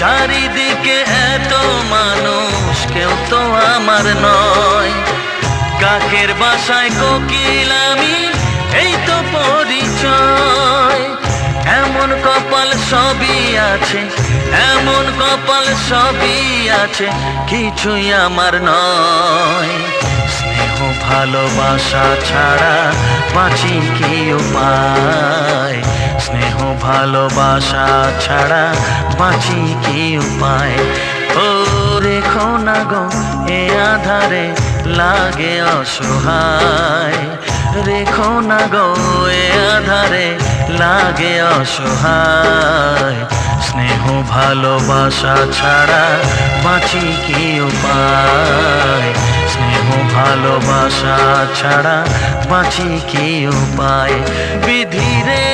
চারিদিকে এত মানুষ, কেউ তো আমার নয়। কাকের বাসায় কোকিল আমি, এই তো পরিচয়। এমন কপাল সবই আছে, এমন কপাল সবই আছে, কিছুই আমার নয়। স্নেহ ভালোবাসা ছাড়া বাঁচি কি উপায়? স্নেহ ভালোবাসা ছাড়া বাঁচি কি উপায়? ও রেখো না গো এ আধারে, লাগে অসহায়। রেখো না গো এ আধারে, লাগে অসহায়। স্নেহ ভালোবাসা ছাড়া বাঁচি কি উপায়? স্নেহ ভালোবাসা ছাড়া বাঁচি কি উপায়? বিধি রে